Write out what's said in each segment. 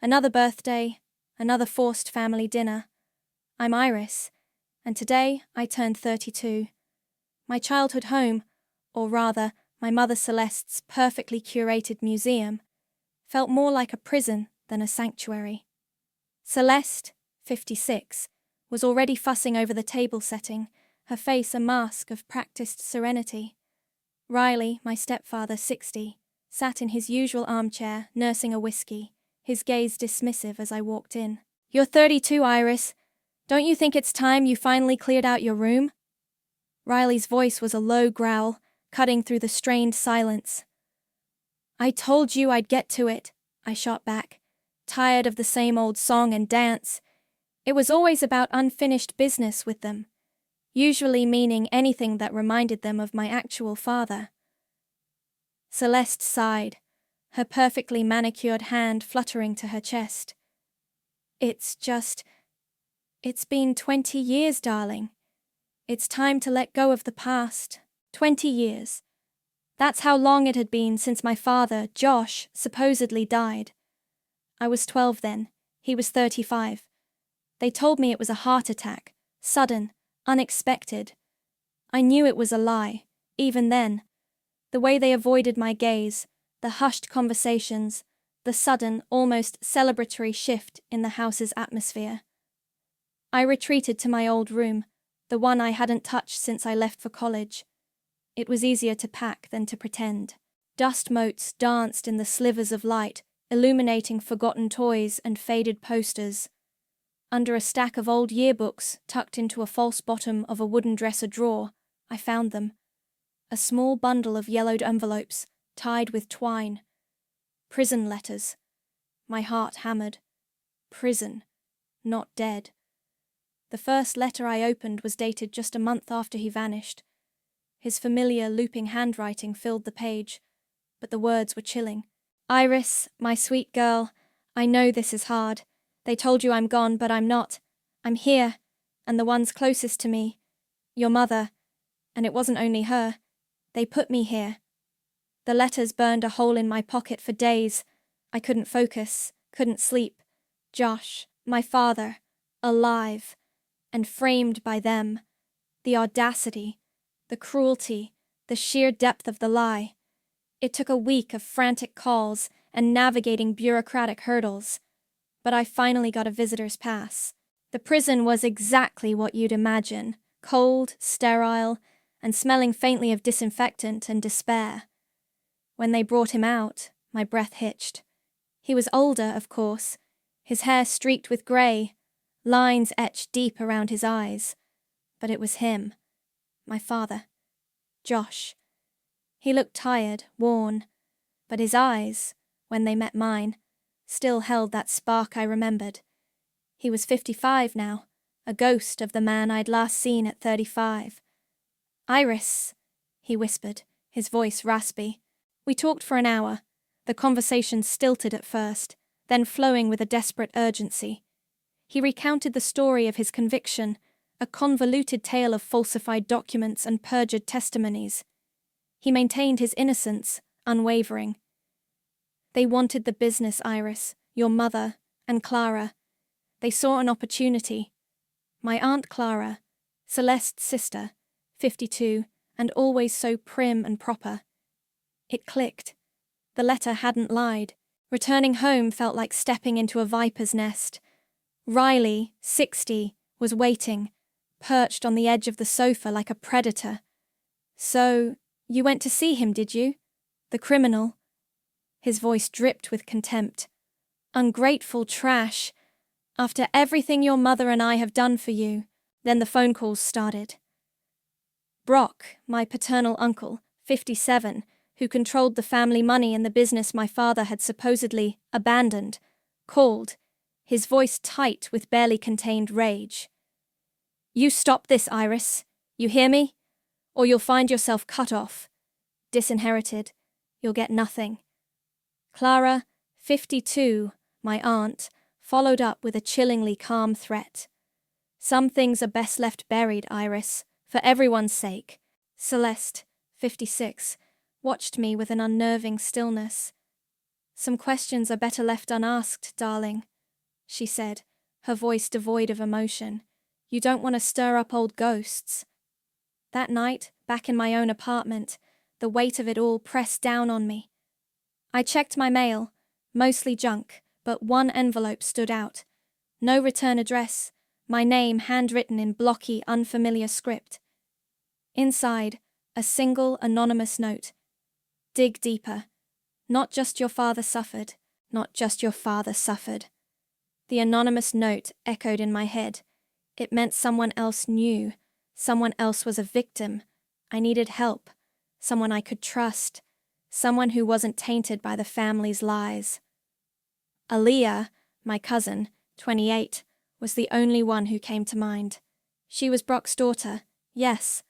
Another birthday, another forced family dinner. I'm Iris, and today I turned 32. My childhood home, or rather, my mother Celeste's perfectly curated museum, felt more like a prison than a sanctuary. Celeste, 56, was already fussing over the table setting, her face a mask of practiced serenity. Riley, my stepfather, 60, sat in his usual armchair, nursing a whiskey, his gaze dismissive as I walked in. "You're 32, Iris. Don't you think it's time you finally cleared out your room?" Riley's voice was a low growl, cutting through the strained silence. "I told you I'd get to it," I shot back, tired of the same old song and dance. It was always about unfinished business with them, usually meaning anything that reminded them of my actual father. Celeste sighed, her perfectly manicured hand fluttering to her chest. It's been 20 years, darling. It's time to let go of the past. 20 years. That's how long it had been since my father, Josh, supposedly died. I was 12 then. He was 35. They told me it was a heart attack, sudden, unexpected. I knew it was a lie, even then. The way they avoided my gaze, the hushed conversations, the sudden, almost celebratory shift in the house's atmosphere. I retreated to my old room, the one I hadn't touched since I left for college. It was easier to pack than to pretend. Dust motes danced in the slivers of light, illuminating forgotten toys and faded posters. Under a stack of old yearbooks tucked into a false bottom of a wooden dresser drawer, I found them. A small bundle of yellowed envelopes, tied with twine. Prison letters. My heart hammered. Prison, not dead. The first letter I opened was dated just a month after he vanished. His familiar looping handwriting filled the page, but the words were chilling. "Iris, my sweet girl, I know this is hard. They told you I'm gone, but I'm not. I'm here, and the ones closest to me, your mother, and it wasn't only her. They put me here." The letters burned a hole in my pocket for days. I couldn't focus, couldn't sleep. Josh, my father, alive, and framed by them. The audacity, the cruelty, the sheer depth of the lie. It took a week of frantic calls and navigating bureaucratic hurdles, but I finally got a visitor's pass. The prison was exactly what you'd imagine, cold, sterile, and smelling faintly of disinfectant and despair. When they brought him out, my breath hitched. He was older, of course, his hair streaked with grey, lines etched deep around his eyes. But it was him, my father, Josh. He looked tired, worn, but his eyes, when they met mine, still held that spark I remembered. He was 55 now, a ghost of the man I'd last seen at 35. "Iris," he whispered, his voice raspy. We talked for an hour, the conversation stilted at first, then flowing with a desperate urgency. He recounted the story of his conviction, a convoluted tale of falsified documents and perjured testimonies. He maintained his innocence, unwavering. "They wanted the business, Iris, your mother, and Clara. They saw an opportunity. My Aunt Clara, Celeste's sister, 52, and always so prim and proper. It clicked. The letter hadn't lied. Returning home felt like stepping into a viper's nest. Riley, 60, was waiting, perched on the edge of the sofa like a predator. "So, you went to see him, did you? The criminal?" His voice dripped with contempt. "Ungrateful trash. After everything your mother and I have done for you." Then the phone calls started. Brock, my paternal uncle, 57, who controlled the family money and the business my father had supposedly abandoned, called, his voice tight with barely contained rage. "You stop this, Iris. You hear me? Or you'll find yourself cut off. Disinherited. You'll get nothing." Clara, 52, my aunt, followed up with a chillingly calm threat. "Some things are best left buried, Iris, for everyone's sake." Celeste, 56, watched me with an unnerving stillness. Some questions are better left unasked, darling, she said, her voice devoid of emotion. You don't want to stir up old ghosts. That night, back in my own apartment, the weight of it all pressed down on me. I checked my mail, mostly junk, but one envelope stood out. No return address, my name handwritten in blocky, unfamiliar script. Inside, a single anonymous note. Dig deeper. Not just your father suffered, not just your father suffered. The anonymous note echoed in my head. It meant someone else knew. Someone else was a victim. I needed help. Someone I could trust. Someone who wasn't tainted by the family's lies. Aaliyah, my cousin, 28, was the only one who came to mind. She was Brock's daughter, yes,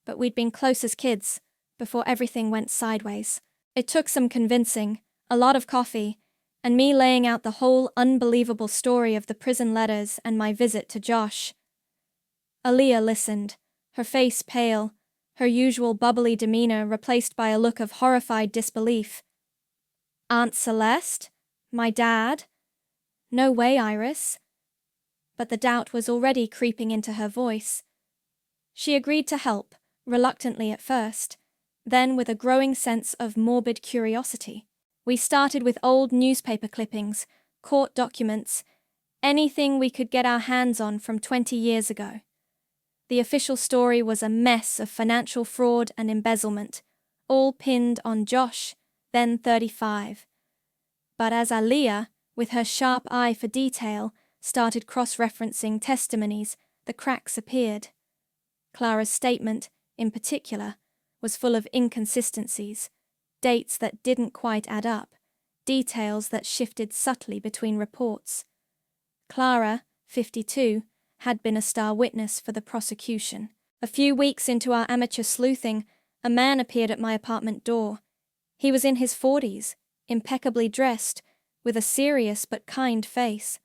but we'd been close as kids, before everything went sideways. It took some convincing, a lot of coffee, and me laying out the whole unbelievable story of the prison letters and my visit to Josh. Aaliyah listened, her face pale, her usual bubbly demeanor replaced by a look of horrified disbelief. Aunt Celeste? My dad? No way, Iris. But the doubt was already creeping into her voice. She agreed to help, reluctantly at first, then with a growing sense of morbid curiosity. We started with old newspaper clippings, court documents, anything we could get our hands on from 20 years ago. The official story was a mess of financial fraud and embezzlement, all pinned on Josh, then 35. But as Aaliyah, with her sharp eye for detail, started cross-referencing testimonies, the cracks appeared. Clara's statement, in particular, was full of inconsistencies, dates that didn't quite add up, details that shifted subtly between reports. Clara, 52, had been a star witness for the prosecution. A few weeks into our amateur sleuthing, a man appeared at my apartment door. He was in his 40s, impeccably dressed, with a serious but kind face.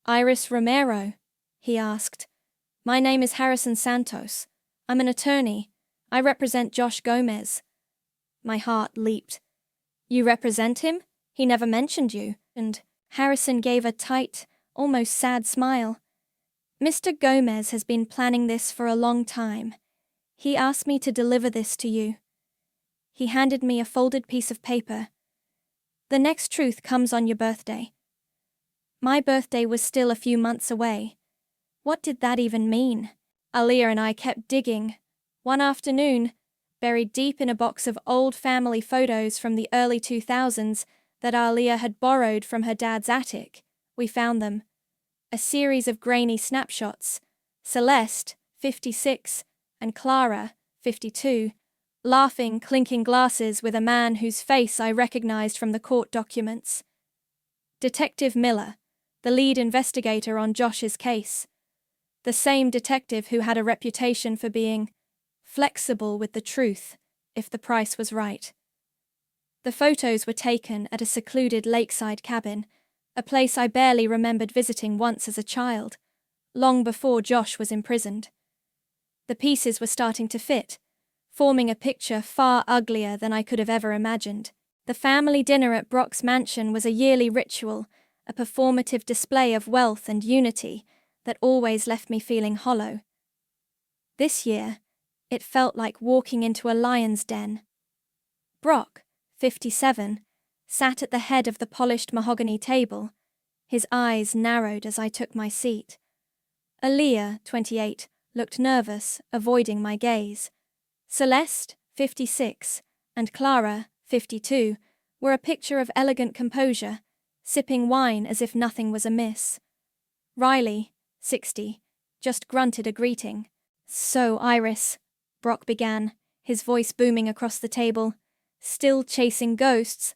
"Iris Romero?" he asked. "My name is Harrison Santos. I'm an attorney. I represent Josh Gomez." My heart leaped. "You represent him? He never mentioned you." And Harrison gave a tight, almost sad smile. "Mr. Gomez has been planning this for a long time. He asked me to deliver this to you." He handed me a folded piece of paper. "The next truth comes on your birthday." My birthday was still a few months away. What did that even mean? Aaliyah and I kept digging. One afternoon, buried deep in a box of old family photos from the early 2000s that Aaliyah had borrowed from her dad's attic, we found them. A series of grainy snapshots. Celeste, 56, and Clara, 52, laughing, clinking glasses with a man whose face I recognized from the court documents. Detective Miller, the lead investigator on Josh's case. The same detective who had a reputation for being flexible with the truth, if the price was right. The photos were taken at a secluded lakeside cabin, a place I barely remembered visiting once as a child, long before Josh was imprisoned. The pieces were starting to fit, forming a picture far uglier than I could have ever imagined. The family dinner at Brock's mansion was a yearly ritual, a performative display of wealth and unity that always left me feeling hollow. This year, it felt like walking into a lion's den. Brock, 57, sat at the head of the polished mahogany table, his eyes narrowed as I took my seat. Aaliyah, 28, looked nervous, avoiding my gaze. Celeste, 56, and Clara, 52, were a picture of elegant composure, sipping wine as if nothing was amiss. Riley, 60, just grunted a greeting. "So, Iris," Brock began, his voice booming across the table, "still chasing ghosts.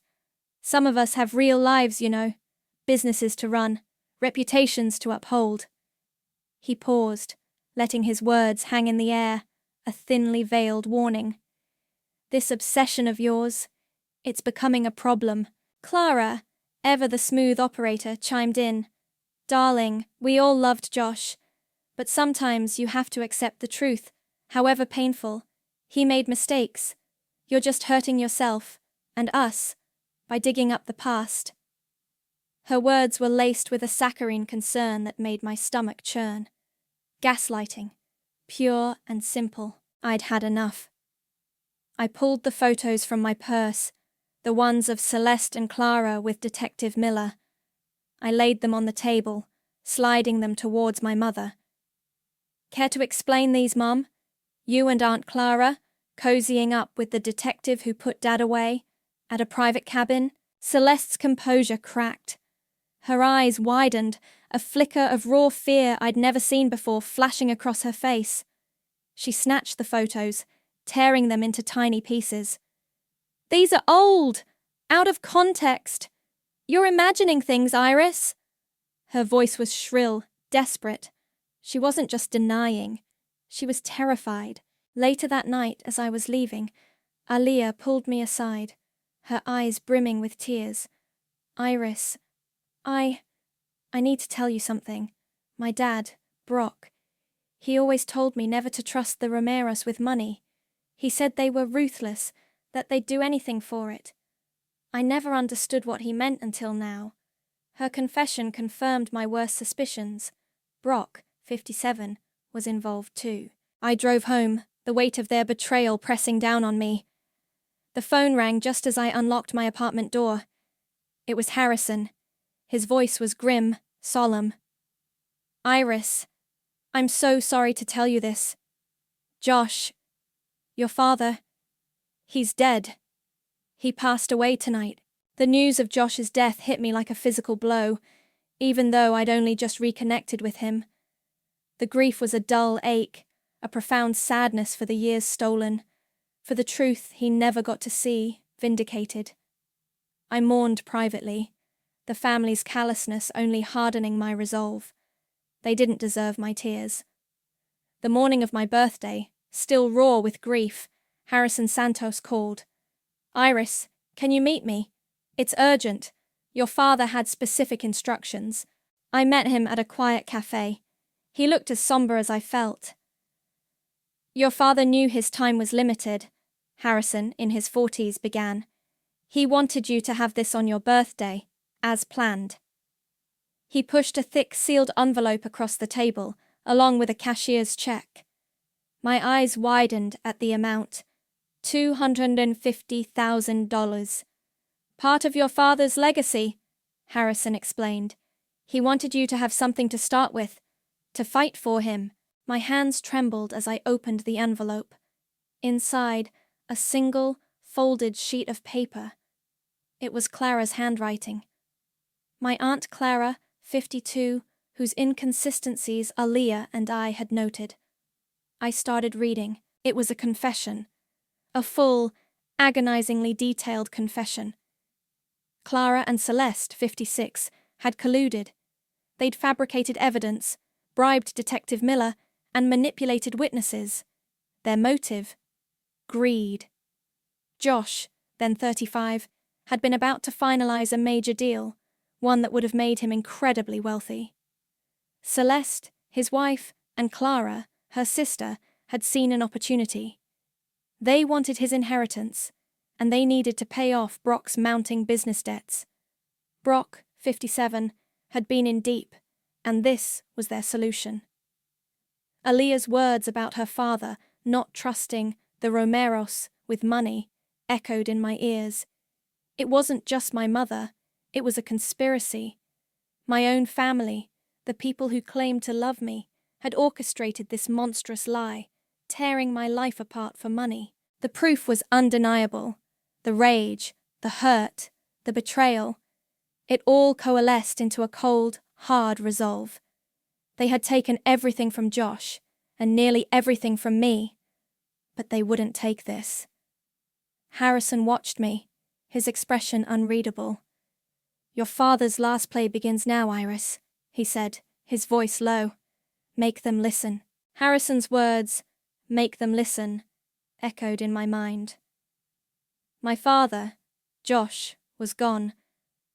Some of us have real lives, you know, businesses to run, reputations to uphold." He paused, letting his words hang in the air, a thinly veiled warning. "This obsession of yours, it's becoming a problem." Clara, ever the smooth operator, chimed in. "Darling, we all loved Josh, but sometimes you have to accept the truth, however painful. He made mistakes. You're just hurting yourself, and us, by digging up the past. Her words were laced with a saccharine concern that made my stomach churn. Gaslighting. Pure and simple. I'd had enough. I pulled the photos from my purse, the ones of Celeste and Clara with Detective Miller. I laid them on the table, sliding them towards my mother. Care to explain these, Mum? You and Aunt Clara, cozying up with the detective who put Dad away, at a private cabin? Celeste's composure cracked. Her eyes widened, a flicker of raw fear I'd never seen before flashing across her face. She snatched the photos, tearing them into tiny pieces. These are old! Out of context! You're imagining things, Iris! Her voice was shrill, desperate. She wasn't just denying. She was terrified. Later that night, as I was leaving, Aaliyah pulled me aside, her eyes brimming with tears. Iris, I need to tell you something. My dad, Brock, he always told me never to trust the Romeros with money. He said they were ruthless, that they'd do anything for it. I never understood what he meant until now. Her confession confirmed my worst suspicions. Brock, 57, was involved too. I drove home, the weight of their betrayal pressing down on me. The phone rang just as I unlocked my apartment door. It was Harrison. His voice was grim, solemn. Iris, I'm so sorry to tell you this. Josh, your father, he's dead. He passed away tonight. The news of Josh's death hit me like a physical blow, even though I'd only just reconnected with him. The grief was a dull ache, a profound sadness for the years stolen, for the truth he never got to see, vindicated. I mourned privately, the family's callousness only hardening my resolve. They didn't deserve my tears. The morning of my birthday, still raw with grief, Harrison Santos called. Iris, can you meet me? It's urgent. Your father had specific instructions. I met him at a quiet cafe. He looked as somber as I felt. Your father knew his time was limited, Harrison, in his 40s, began. He wanted you to have this on your birthday, as planned. He pushed a thick sealed envelope across the table, along with a cashier's check. My eyes widened at the amount. $250,000. Part of your father's legacy, Harrison explained. He wanted you to have something to start with, to fight for him. My hands trembled as I opened the envelope. Inside, a single, folded sheet of paper. It was Clara's handwriting. My Aunt Clara, 52, whose inconsistencies Aaliyah and I had noted. I started reading. It was a confession. A full, agonizingly detailed confession. Clara and Celeste, 56, had colluded. They'd fabricated evidence, bribed Detective Miller, and manipulated witnesses. Their motive? Greed. Josh, then 35, had been about to finalize a major deal, one that would have made him incredibly wealthy. Celeste, his wife, and Clara, her sister, had seen an opportunity. They wanted his inheritance, and they needed to pay off Brock's mounting business debts. Brock, 57, had been in deep, and this was their solution. Aaliyah's words about her father not trusting the Romeros with money echoed in my ears. It wasn't just my mother, it was a conspiracy. My own family, the people who claimed to love me, had orchestrated this monstrous lie, tearing my life apart for money. The proof was undeniable. The rage, the hurt, the betrayal. It all coalesced into a cold, hard resolve. They had taken everything from Josh, and nearly everything from me. But they wouldn't take this. Harrison watched me, his expression unreadable. Your father's last play begins now, Iris, he said, his voice low. Make them listen. Harrison's words, make them listen, echoed in my mind. My father, Josh, was gone,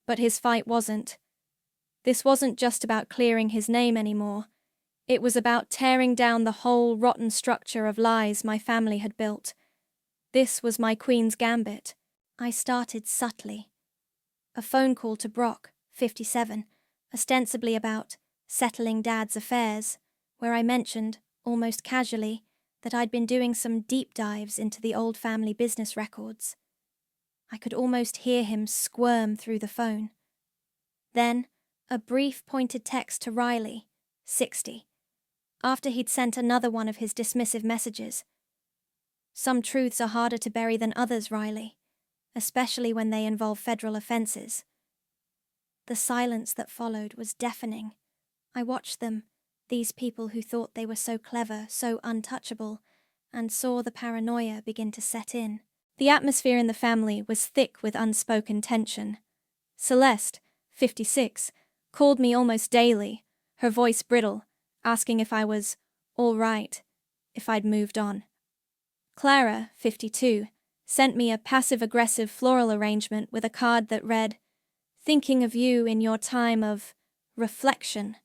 but his fight wasn't. This wasn't just about clearing his name anymore. It was about tearing down the whole rotten structure of lies my family had built. This was my Queen's Gambit. I started subtly, A phone call to Brock, 57, ostensibly about settling Dad's affairs, where I mentioned, almost casually, that I'd been doing some deep dives into the old family business records. I could almost hear him squirm through the phone. Then, a brief pointed text to Riley, 60, after he'd sent another one of his dismissive messages. Some truths are harder to bury than others, Riley, especially when they involve federal offenses. The silence that followed was deafening. I watched them, these people who thought they were so clever, so untouchable, and saw the paranoia begin to set in. The atmosphere in the family was thick with unspoken tension. Celeste, 56, called me almost daily, her voice brittle, asking if I was all right, if I'd moved on. Clara, 52, sent me a passive-aggressive floral arrangement with a card that read, "Thinking of you in your time of reflection."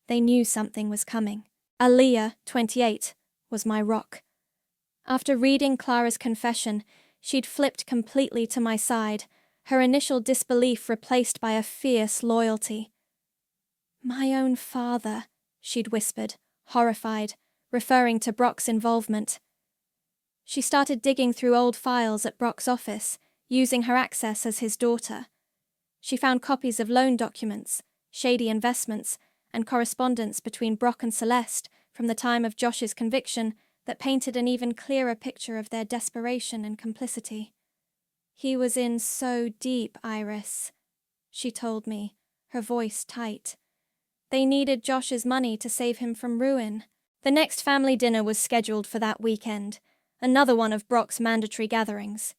They knew something was coming. Aaliyah, 28, was my rock. After reading Clara's confession, she'd flipped completely to my side, her initial disbelief replaced by a fierce loyalty. "My own father," she'd whispered, horrified, referring to Brock's involvement. She started digging through old files at Brock's office, using her access as his daughter. She found copies of loan documents, shady investments, and correspondence between Brock and Celeste from the time of Josh's conviction that painted an even clearer picture of their desperation and complicity. "He was in so deep, Iris," she told me, her voice tight. "They needed Josh's money to save him from ruin." The next family dinner was scheduled for that weekend, another one of Brock's mandatory gatherings.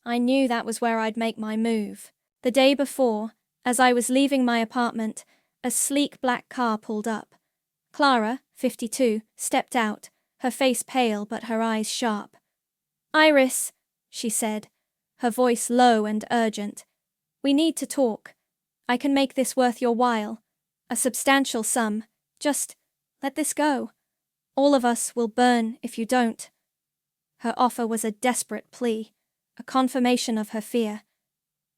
I knew that was where I'd make my move. The day before, as I was leaving my apartment, a sleek black car pulled up. Clara, 52, stepped out, her face pale but her eyes sharp. "Iris," she said, her voice low and urgent, "we need to talk. I can make this worth your while. A substantial sum. Just let this go. All of us will burn if you don't." Her offer was a desperate plea, a confirmation of her fear.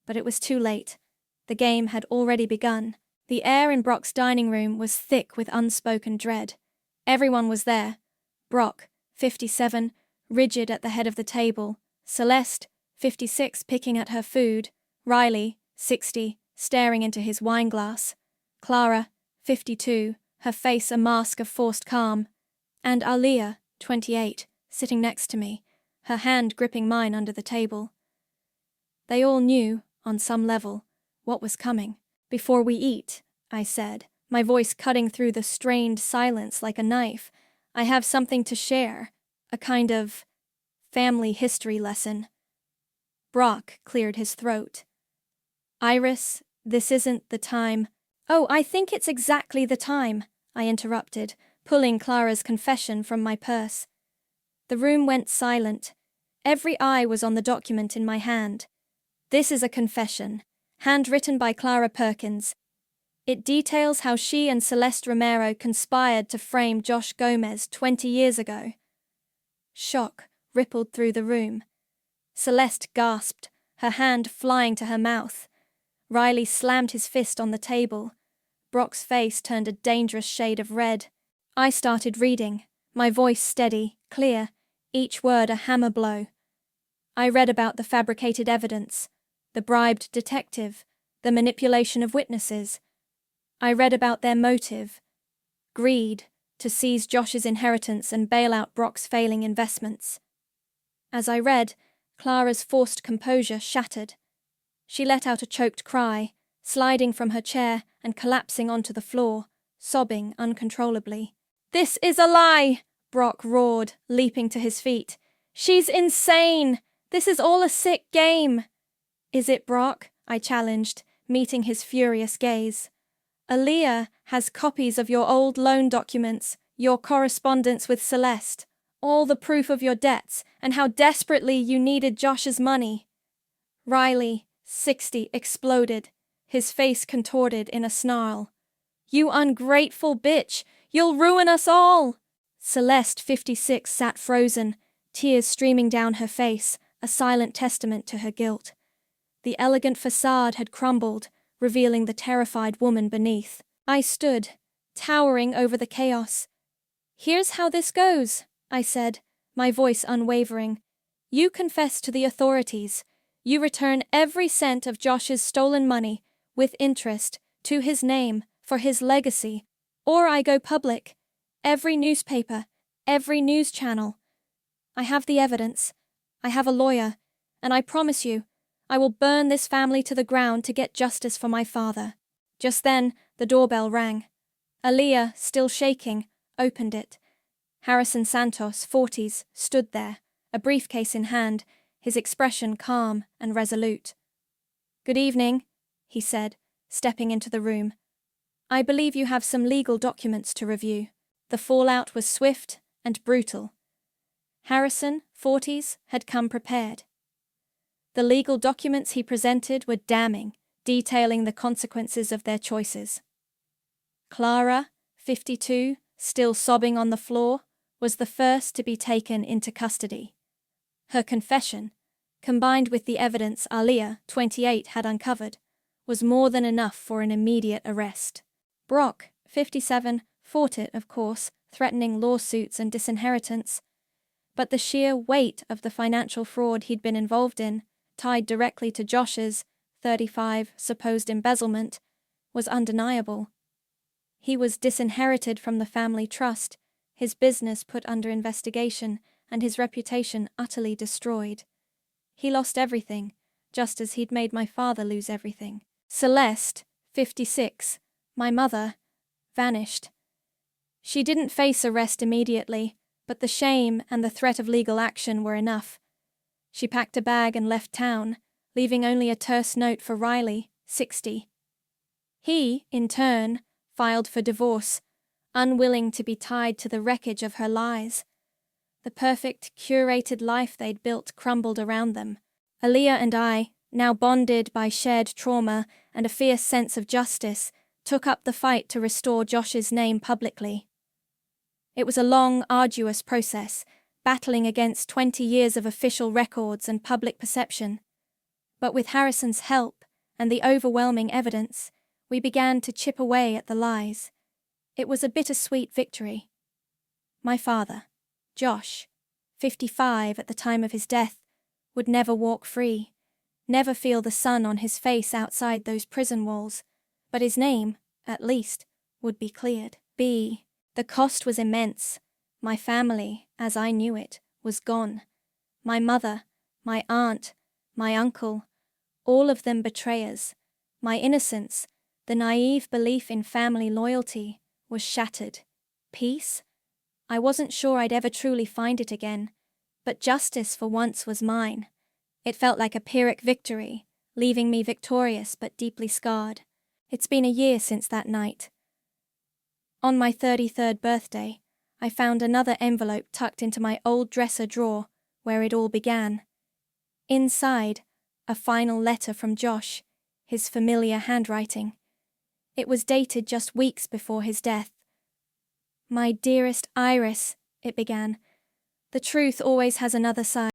But it was too late. The game had already begun. The air in Brock's dining room was thick with unspoken dread. Everyone was there. Brock, 57, rigid at the head of the table. Celeste, 56, picking at her food. Riley, 60, staring into his wineglass. Clara, 52, her face a mask of forced calm. And Aaliyah, 28, sitting next to me, her hand gripping mine under the table. They all knew, on some level, what was coming. "Before we eat," I said, my voice cutting through the strained silence like a knife, "I have something to share, a kind of family history lesson." Brock cleared his throat. "Iris, this isn't the time." "Oh, I think it's exactly the time," I interrupted, pulling Clara's confession from my purse. The room went silent. Every eye was on the document in my hand. This is a confession, handwritten by Clara Perkins. It details how she and Celeste Romero conspired to frame Josh Gomez 20 years ago. Shock rippled through the room. Celeste gasped, her hand flying to her mouth. Riley slammed his fist on the table. Brock's face turned a dangerous shade of red. I started reading, my voice steady, clear, each word a hammer blow. I read about the fabricated evidence, the bribed detective, the manipulation of witnesses. I read about their motive, greed, to seize Josh's inheritance and bail out Brock's failing investments. As I read, Clara's forced composure shattered. She let out a choked cry, sliding from her chair and collapsing onto the floor, sobbing uncontrollably. "This is a lie!" Brock roared, leaping to his feet. "She's insane! This is all a sick game!" "Is it, Brock?" I challenged, meeting his furious gaze. "Aaliyah has copies of your old loan documents, your correspondence with Celeste, all the proof of your debts and how desperately you needed Josh's money." Riley, 60, exploded, his face contorted in a snarl. "You ungrateful bitch! You'll ruin us all!" Celeste, 56, sat frozen, tears streaming down her face, a silent testament to her guilt. The elegant facade had crumbled, revealing the terrified woman beneath. I stood, towering over the chaos. "Here's how this goes," I said, my voice unwavering. "You confess to the authorities. You return every cent of Josh's stolen money, with interest, to his name, for his legacy. Or I go public. Every newspaper, every news channel. I have the evidence. I have a lawyer. And I promise you, I will burn this family to the ground to get justice for my father." Just then, the doorbell rang. Aaliyah, still shaking, opened it. Harrison Santos, 40s, stood there, a briefcase in hand, his expression calm and resolute. "Good evening," he said, stepping into the room. "I believe you have some legal documents to review." The fallout was swift and brutal. Harrison, 40s, had come prepared. The legal documents he presented were damning, detailing the consequences of their choices. Clara, 52, still sobbing on the floor, was the first to be taken into custody. Her confession, combined with the evidence Aaliyah, 28, had uncovered, was more than enough for an immediate arrest. Brock, 57, fought it, of course, threatening lawsuits and disinheritance. But the sheer weight of the financial fraud he'd been involved in, tied directly to Josh's, 35, supposed embezzlement, was undeniable. He was disinherited from the family trust, his business put under investigation, and his reputation utterly destroyed. He lost everything, just as he'd made my father lose everything. Celeste, 56, my mother, vanished. She didn't face arrest immediately, but the shame and the threat of legal action were enough. She packed a bag and left town, leaving only a terse note for Riley, 60. He, in turn, filed for divorce, unwilling to be tied to the wreckage of her lies. The perfect, curated life they'd built crumbled around them. Aaliyah and I, now bonded by shared trauma and a fierce sense of justice, took up the fight to restore Josh's name publicly. It was a long, arduous process, battling against 20 years of official records and public perception. But with Harrison's help and the overwhelming evidence, we began to chip away at the lies. It was a bittersweet victory. My father, Josh, 55 at the time of his death, would never walk free, never feel the sun on his face outside those prison walls, but his name, at least, would be cleared. The cost was immense. My family, as I knew it, was gone. My mother, my aunt, my uncle, all of them betrayers. My innocence, the naive belief in family loyalty, was shattered. Peace? I wasn't sure I'd ever truly find it again, but justice for once was mine. It felt like a Pyrrhic victory, leaving me victorious but deeply scarred. It's been a year since that night. On my 33rd birthday, I found another envelope tucked into my old dresser drawer, where it all began. Inside, a final letter from Josh, his familiar handwriting. It was dated just weeks before his death. "My dearest Iris," it began, "the truth always has another side.